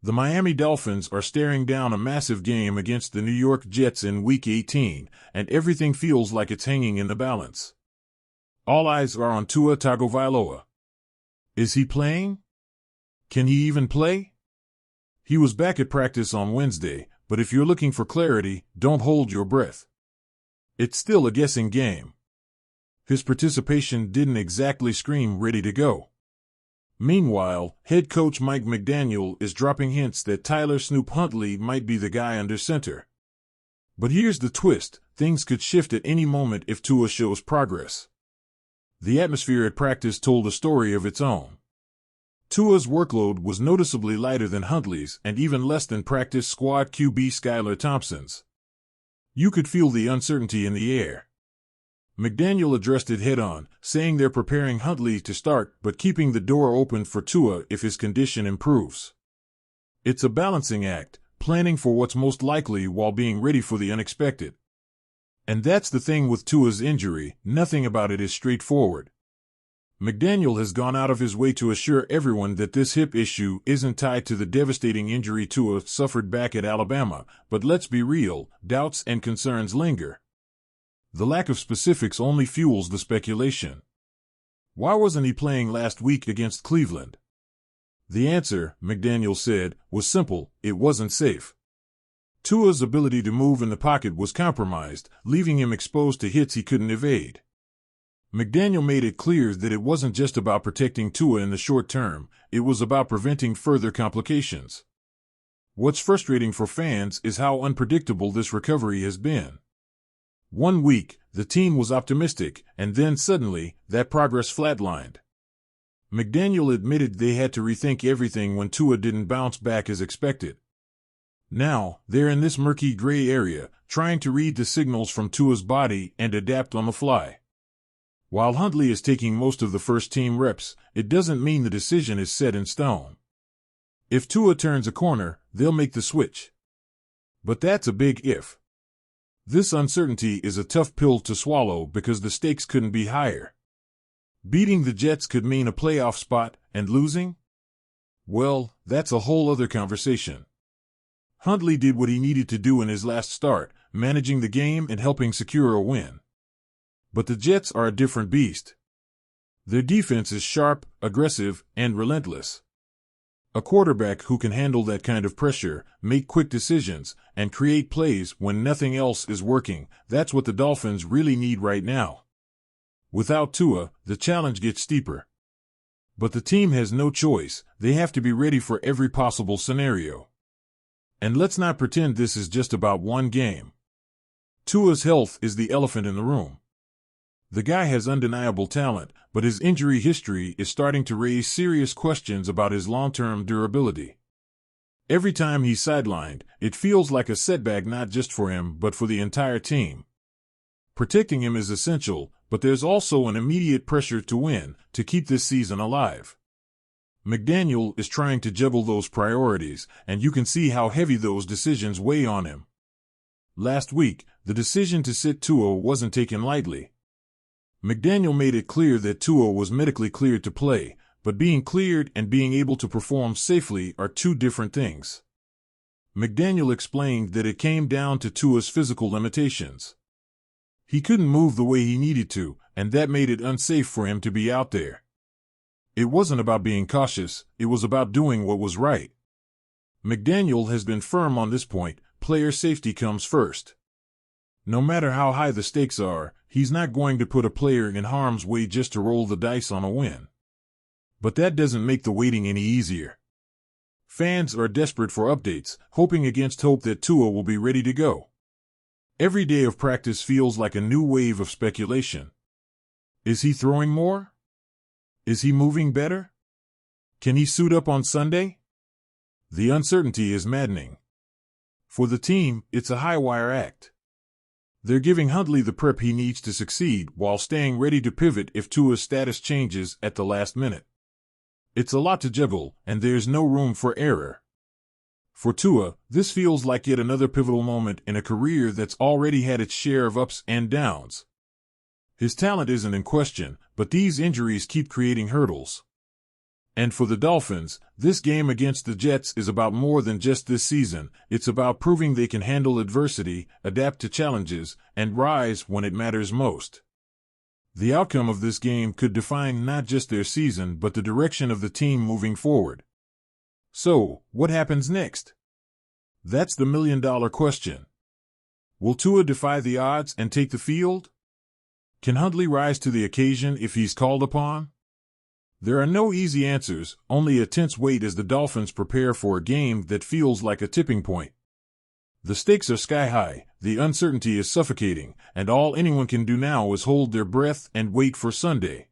The Miami Dolphins are staring down a massive game against the New York Jets in Week 18, and everything feels like it's hanging in the balance. All eyes are on Tua Tagovailoa. Is he playing? Can he even play? He was back at practice on Wednesday, but if you're looking for clarity, don't hold your breath. It's still a guessing game. His participation didn't exactly scream ready to go. Meanwhile, head coach Mike McDaniel is dropping hints that Tyler Snoop Huntley might be the guy under center. But here's the twist: things could shift at any moment if Tua shows progress. The atmosphere at practice told a story of its own. Tua's workload was noticeably lighter than Huntley's and even less than practice squad QB Skylar Thompson's. You could feel the uncertainty in the air. McDaniel addressed it head-on, saying they're preparing Huntley to start but keeping the door open for Tua if his condition improves. It's a balancing act, planning for what's most likely while being ready for the unexpected. And that's the thing with Tua's injury: nothing about it is straightforward. McDaniel has gone out of his way to assure everyone that this hip issue isn't tied to the devastating injury Tua suffered back at Alabama, but let's be real, doubts and concerns linger. The lack of specifics only fuels the speculation. Why wasn't he playing last week against Cleveland? The answer, McDaniel said, was simple: it wasn't safe. Tua's ability to move in the pocket was compromised, leaving him exposed to hits he couldn't evade. McDaniel made it clear that it wasn't just about protecting Tua in the short term, it was about preventing further complications. What's frustrating for fans is how unpredictable this recovery has been. One week, the team was optimistic, and then suddenly, that progress flatlined. McDaniel admitted they had to rethink everything when Tua didn't bounce back as expected. Now, they're in this murky gray area, trying to read the signals from Tua's body and adapt on the fly. While Huntley is taking most of the first-team reps, it doesn't mean the decision is set in stone. If Tua turns a corner, they'll make the switch. But that's a big if. This uncertainty is a tough pill to swallow because the stakes couldn't be higher. Beating the Jets could mean a playoff spot, and losing? Well, that's a whole other conversation. Huntley did what he needed to do in his last start, managing the game and helping secure a win. But the Jets are a different beast. Their defense is sharp, aggressive, and relentless. A quarterback who can handle that kind of pressure, make quick decisions, and create plays when nothing else is working, that's what the Dolphins really need right now. Without Tua, the challenge gets steeper. But the team has no choice; they have to be ready for every possible scenario. And let's not pretend this is just about one game. Tua's health is the elephant in the room. The guy has undeniable talent, but his injury history is starting to raise serious questions about his long-term durability. Every time he's sidelined, it feels like a setback not just for him but for the entire team. Protecting him is essential, but there's also an immediate pressure to win, to keep this season alive. McDaniel is trying to juggle those priorities, and you can see how heavy those decisions weigh on him. Last week, the decision to sit Tua wasn't taken lightly. McDaniel made it clear that Tua was medically cleared to play, but being cleared and being able to perform safely are two different things. McDaniel explained that it came down to Tua's physical limitations. He couldn't move the way he needed to, and that made it unsafe for him to be out there. It wasn't about being cautious, it was about doing what was right. McDaniel has been firm on this point: player safety comes first. No matter how high the stakes are, he's not going to put a player in harm's way just to roll the dice on a win. But that doesn't make the waiting any easier. Fans are desperate for updates, hoping against hope that Tua will be ready to go. Every day of practice feels like a new wave of speculation. Is he throwing more? Is he moving better? Can he suit up on Sunday? The uncertainty is maddening. For the team, it's a high-wire act. They're giving Huntley the prep he needs to succeed while staying ready to pivot if Tua's status changes at the last minute. It's a lot to juggle, and there's no room for error. For Tua, this feels like yet another pivotal moment in a career that's already had its share of ups and downs. His talent isn't in question, but these injuries keep creating hurdles. And for the Dolphins, this game against the Jets is about more than just this season. It's about proving they can handle adversity, adapt to challenges, and rise when it matters most. The outcome of this game could define not just their season but the direction of the team moving forward. So, what happens next? That's the million-dollar question. Will Tua defy the odds and take the field? Can Huntley rise to the occasion if he's called upon? There are no easy answers, only a tense wait as the Dolphins prepare for a game that feels like a tipping point. The stakes are sky high, the uncertainty is suffocating, and all anyone can do now is hold their breath and wait for Sunday.